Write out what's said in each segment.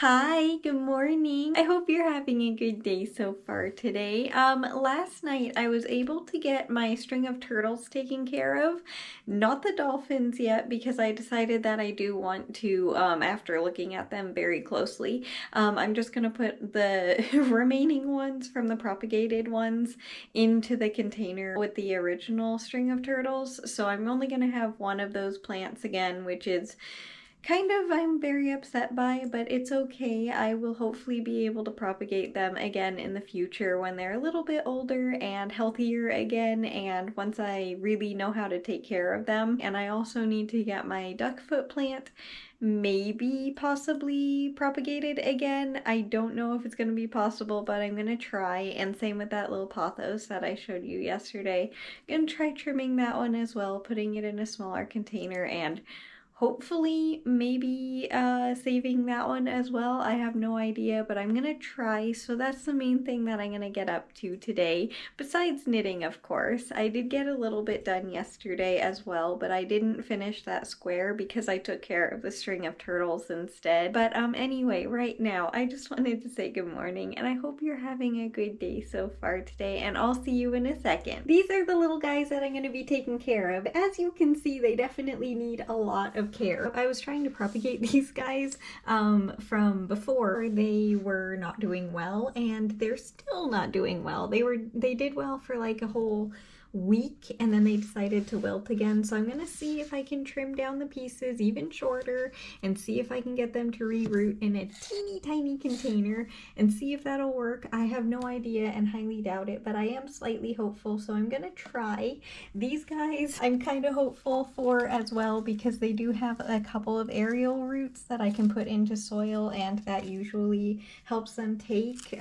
Hi, good morning. I hope you're having a good day so far today. Last night I was able to get my string of turtles taken care of. Not the dolphins yet because I decided that I do want to, after looking at them very closely, I'm just gonna put the remaining ones from the propagated ones into the container with the original string of turtles. So I'm only gonna have one of those plants again, which is kind of I'm very upset by, but it's okay. I will hopefully be able to propagate them again in the future when they're a little bit older and healthier again, and once I really know how to take care of them. And I also need to get my duckfoot plant maybe possibly propagated again. I don't know if it's going to be possible, but I'm going to try. And same with that little pothos that I showed you yesterday. I'm going to try trimming that one as well, putting it in a smaller container, and hopefully maybe saving that one as well. I have no idea, but I'm gonna try. So that's the main thing that I'm gonna get up to today, besides knitting, of course. I did get a little bit done yesterday as well, but I didn't finish that square because I took care of the string of turtles instead. But anyway, right now I just wanted to say good morning, and I hope you're having a good day so far today, and I'll see you in a second. These are the little guys that I'm going to be taking care of. As you can see, they definitely need a lot of care. I was trying to propagate these guys from before. They were not doing well, and they're still not doing well. They did well for like a whole week, and then they decided to wilt again. So I'm gonna see if I can trim down the pieces even shorter and see if I can get them to reroot in a teeny tiny container and see if that'll work. I have no idea and highly doubt it, but I am slightly hopeful, so I'm gonna try. These guys I'm kind of hopeful for as well because they do have a couple of aerial roots that I can put into soil, and that usually helps them take.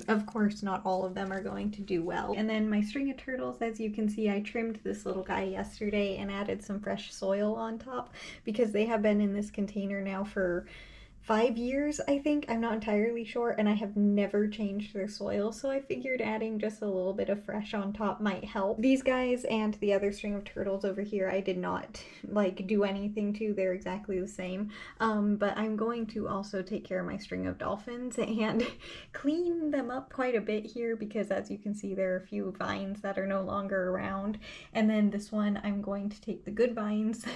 Of course, not all of them are going to do well. And then my string of turtles, as you can see, I trimmed this little guy yesterday and added some fresh soil on top because they have been in this container now for 5 years, I think. I'm not entirely sure, and I have never changed their soil, so I figured adding just a little bit of fresh on top might help. These guys and the other string of turtles over here, I did not do anything to. They're exactly the same. But I'm going to also take care of my string of dolphins and clean them up quite a bit here because, as you can see, there are a few vines that are no longer around. And then this one, I'm going to take the good vines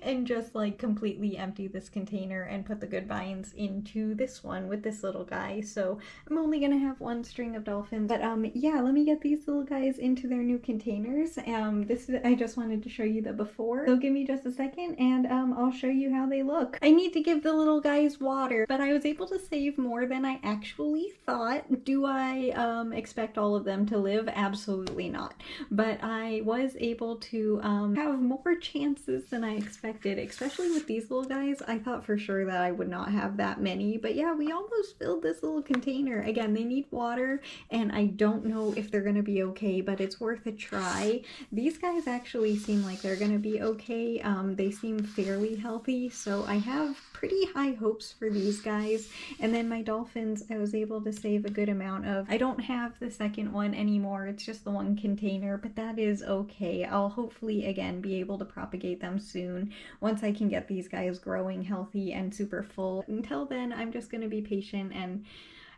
and just completely empty this container and put the good vines into this one with this little guy. So I'm only gonna have one string of dolphins, but yeah, let me get these little guys into their new containers. I just wanted to show you the before, so give me just a second and I'll show you how they look. I need to give the little guys water, but I was able to save more than I actually thought. Do I expect all of them to live? Absolutely not, but I was able to have more chances than I expected, especially with these little guys. I thought for sure that I would not have that many, but yeah, we almost filled this little container. Again, they need water, and I don't know if they're gonna be okay, but it's worth a try. These guys actually seem like they're gonna be okay. They seem fairly healthy, so I have pretty high hopes for these guys. And then my dolphins, I was able to save a good amount of. I don't have the second one anymore, it's just the one container, but that is okay. I'll hopefully again be able to propagate them soon once I can get these guys growing healthy and super full. Until then, I'm just going to be patient and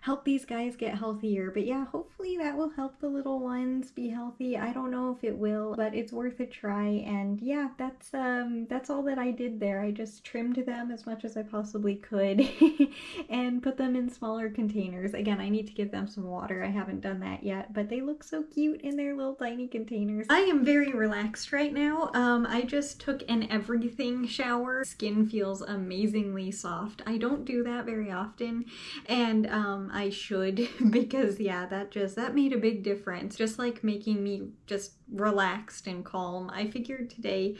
help these guys get healthier. But yeah, hopefully that will help the little ones be healthy. I don't know if it will, but it's worth a try. And yeah, that's all that I did there. I just trimmed them as much as I possibly could and put them in smaller containers. Again, I need to give them some water. I haven't done that yet, but they look so cute in their little tiny containers. I am very relaxed right now. I just took an everything shower. Skin feels amazingly soft. I don't do that very often, and I should because yeah, that made a big difference. Just making me just relaxed and calm. I figured today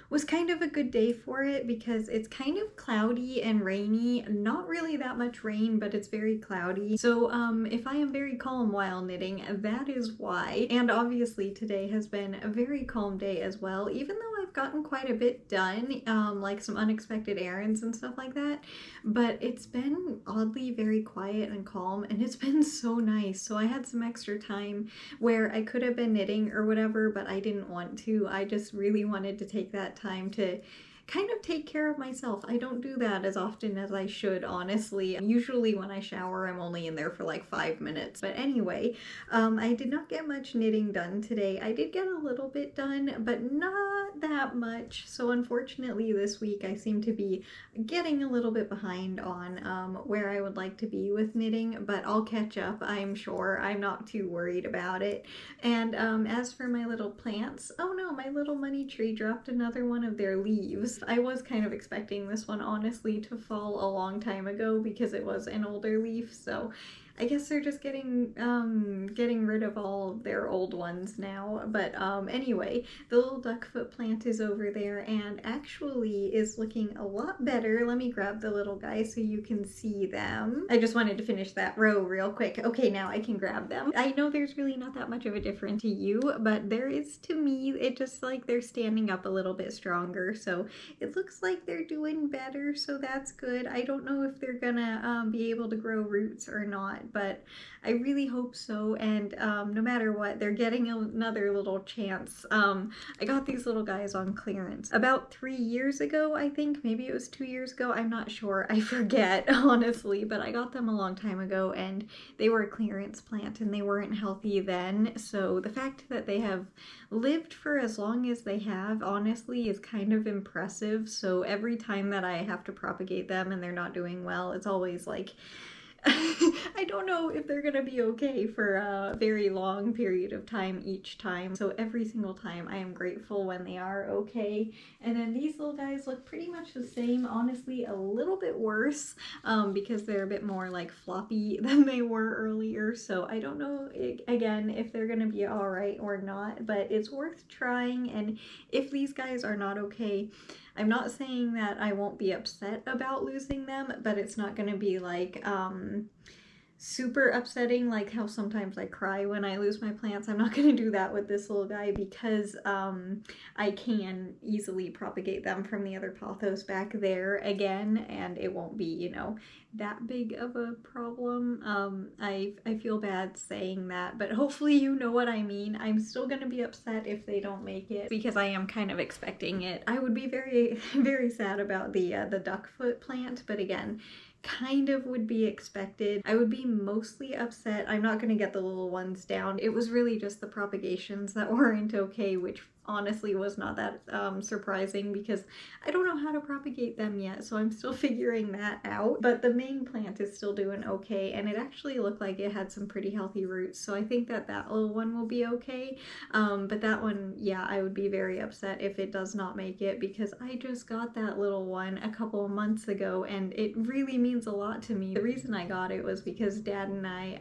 was kind of a good day for it because it's kind of cloudy and rainy. Not really that much rain, but it's very cloudy. So if I am very calm while knitting, that is why. And obviously today has been a very calm day as well, even though I've gotten quite a bit done, like some unexpected errands and stuff like that. But it's been oddly very quiet and calm, and it's been so nice. So I had some extra time where I could have been knitting or whatever, but I didn't want to. I just really wanted to take that time to kind of take care of myself. I don't do that as often as I should, honestly. Usually when I shower, I'm only in there for like 5 minutes. But anyway, I did not get much knitting done today. I did get a little bit done, but not that much. So unfortunately this week I seem to be getting a little bit behind on where I would like to be with knitting, but I'll catch up, I'm sure. I'm not too worried about it. And as for my little plants, oh no, my little money tree dropped another one of their leaves. I was kind of expecting this one, honestly, to fall a long time ago because it was an older leaf, so I guess they're just getting rid of all of their old ones now. But anyway, the little duckfoot plant is over there and actually is looking a lot better. Let me grab the little guy so you can see them. I just wanted to finish that row real quick. Okay, now I can grab them. I know there's really not that much of a difference to you, but there is to me. It just like they're standing up a little bit stronger, so it looks like they're doing better, so that's good. I don't know if they're gonna be able to grow roots or not, but I really hope so. And no matter what, they're getting another little chance. I got these little guys on clearance about 3 years ago, I think. Maybe it was 2 years ago. I'm not sure. I forget, honestly, but I got them a long time ago and they were a clearance plant and they weren't healthy then. So the fact that they have lived for as long as they have, honestly, is kind of impressive. So every time that I have to propagate them and they're not doing well, it's always like, I don't know if they're gonna be okay for a very long period of time each time. So every single time I am grateful when they are okay. And then these little guys look pretty much the same, honestly a little bit worse because they're a bit more like floppy than they were earlier. So I don't know, again, if they're gonna be all right or not, but it's worth trying. And if these guys are not okay, I'm not saying that I won't be upset about losing them, but it's not going to be like super upsetting like how sometimes I cry when I lose my plants. I'm not going to do that with this little guy because I can easily propagate them from the other pothos back there again, and it won't be, you know, that big of a problem. I feel bad saying that, but hopefully you know what I mean. I'm still going to be upset if they don't make it because I am kind of expecting it. I would be very, very sad about the duckfoot plant, but again, kind of would be expected. I would be mostly upset. I'm not going to get the little ones down. It was really just the propagations that weren't okay, which honestly was not that surprising because I don't know how to propagate them yet, so I'm still figuring that out. But the main plant is still doing okay, and it actually looked like it had some pretty healthy roots, so I think that that little one will be okay. But that one, yeah, I would be very upset if it does not make it because I just got that little one a couple of months ago and it really means a lot to me. The reason I got it was because Dad and I,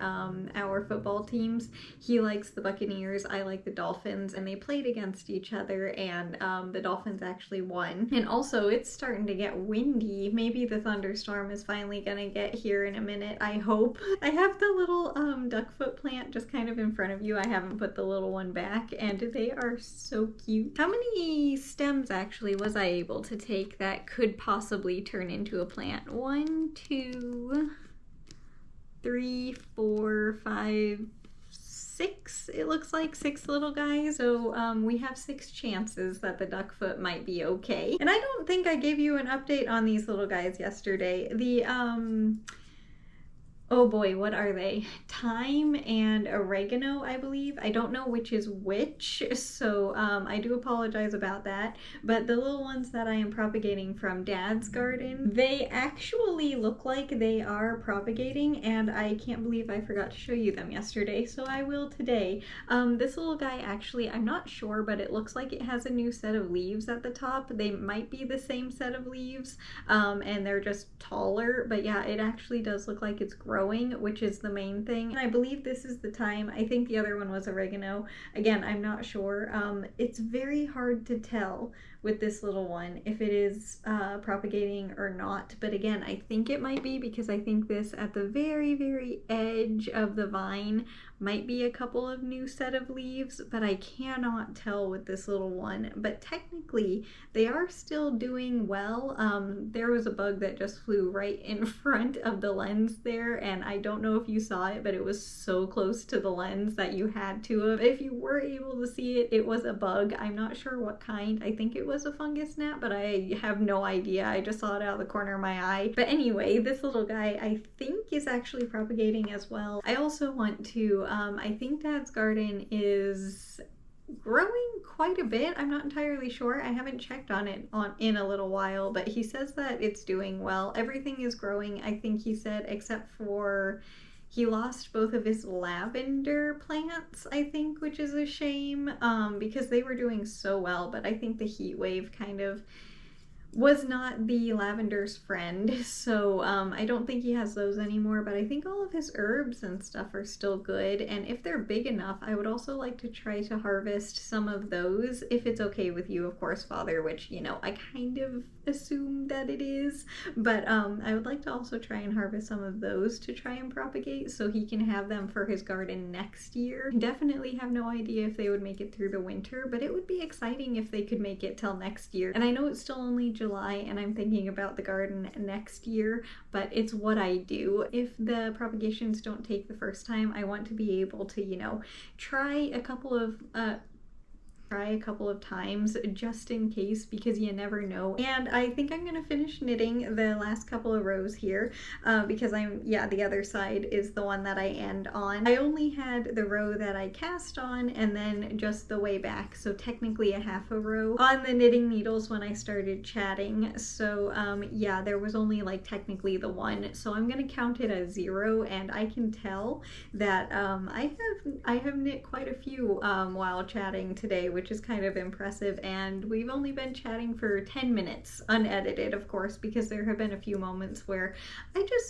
our football teams, he likes the Buccaneers, I like the Dolphins, and they played against each other and the Dolphins actually won. And also it's starting to get windy. Maybe the thunderstorm is finally gonna get here in a minute, I hope. I have the little duckfoot plant just kind of in front of you. I haven't put the little one back and they are so cute. How many stems actually was I able to take that could possibly turn into a plant? 1, 2, 3, 4, 5, 6, it looks like 6 little guys. So we have 6 chances that the duckfoot might be okay. And I don't think I gave you an update on these little guys yesterday. The oh boy, what are they? Thyme and oregano, I believe. I don't know which is which, so I do apologize about that. But the little ones that I am propagating from Dad's garden, they actually look like they are propagating, and I can't believe I forgot to show you them yesterday, so I will today. This little guy actually, I'm not sure, but it looks like it has a new set of leaves at the top. They might be the same set of leaves, and they're just taller, but yeah, it actually does look like it's growing, which is the main thing. And I believe this is the thyme. I think the other one was oregano. Again, I'm not sure. It's very hard to tell with this little one if it is propagating or not, but again, I think it might be because I think this at the very, very edge of the vine might be a couple of new set of leaves, but I cannot tell with this little one. But technically they are still doing well. There was a bug that just flew right in front of the lens there, and I don't know if you saw it, but it was so close to the lens that you had to have. If you were able to see it, it was a bug. I'm not sure what kind. I think it was was a fungus gnat, but I have no idea. I just saw it out of the corner of my eye. But anyway, this little guy I think is actually propagating as well. I also want to, I think Dad's garden is growing quite a bit. I'm not entirely sure. I haven't checked on it in a little while, but he says that it's doing well. Everything is growing, I think he said, except for he lost both of his lavender plants, I think, which is a shame, because they were doing so well, but I think the heat wave kind of was not the lavender's friend, so I don't think he has those anymore, but I think all of his herbs and stuff are still good, and if they're big enough, I would also like to try to harvest some of those, if it's okay with you, of course, Father, which, you know, I kind of assume that it is, but I would like to also try and harvest some of those to try and propagate so he can have them for his garden next year. Definitely have no idea if they would make it through the winter, but it would be exciting if they could make it till next year. And I know it's still only July and I'm thinking about the garden next year, but it's what I do. If the propagations don't take the first time, I want to be able to, you know, try a couple of times just in case, because you never know. And I think I'm gonna finish knitting the last couple of rows here because the other side is the one that I end on. I only had the row that I cast on and then just the way back, so technically a half a row on the knitting needles when I started chatting. So yeah, there was only like technically the one, so I'm gonna count it as 0, and I can tell that I have knit quite a few while chatting today, which is kind of impressive, and we've only been chatting for 10 minutes, unedited of course, because there have been a few moments where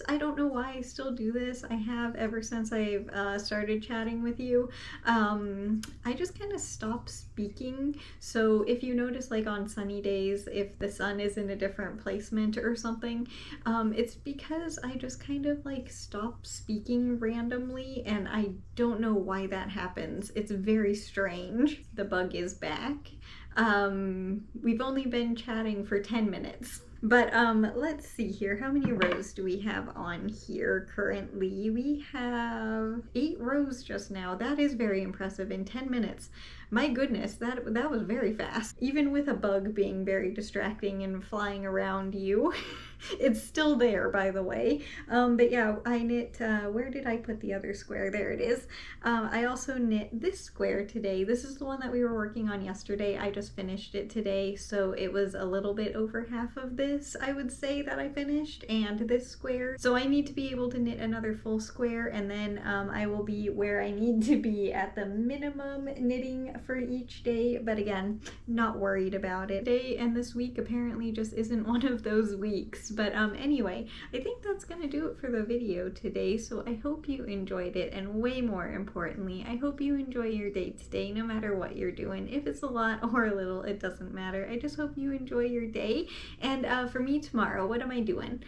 I don't know why I still do this. I have ever since I've started chatting with you. I just kind of stop speaking, so if you notice, like on sunny days, if the sun is in a different placement or something, it's because I just kind of like stop speaking randomly, and I don't know why that happens. It's very strange. The bug is back. We've only been chatting for 10 minutes. But let's see here. How many rows do we have on here currently? We have 8 rows just now. That is very impressive in 10 minutes. My goodness, that was very fast. Even with a bug being very distracting and flying around you. It's still there, by the way. But yeah, I knit, where did I put the other square? There it is. I also knit this square today. This is the one that we were working on yesterday. I just finished it today, so it was a little bit over half of this, I would say, that I finished, and this square. So I need to be able to knit another full square, and then I will be where I need to be at the minimum knitting for each day, but again, not worried about it. Today and this week apparently just isn't one of those weeks. But anyway, I think that's gonna do it for the video today, so I hope you enjoyed it, and way more importantly, I hope you enjoy your day today, no matter what you're doing. If it's a lot or a little, it doesn't matter. I just hope you enjoy your day, and for me tomorrow, what am I doing?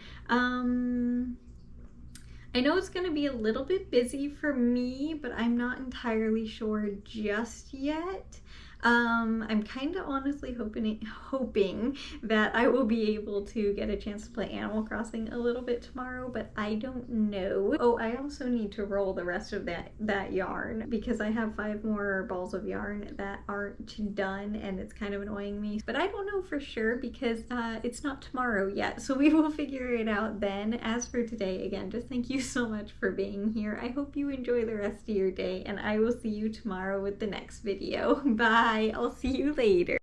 I know it's gonna be a little bit busy for me, but I'm not entirely sure just yet. I'm kind of honestly hoping that I will be able to get a chance to play Animal Crossing a little bit tomorrow, but I don't know. Oh, I also need to roll the rest of that yarn, because I have 5 more balls of yarn that aren't done, and it's kind of annoying me. But I don't know for sure, because it's not tomorrow yet, so we will figure it out then. As for today, again, just thank you so much for being here. I hope you enjoy the rest of your day, and I will see you tomorrow with the next video. Bye! I'll see you later.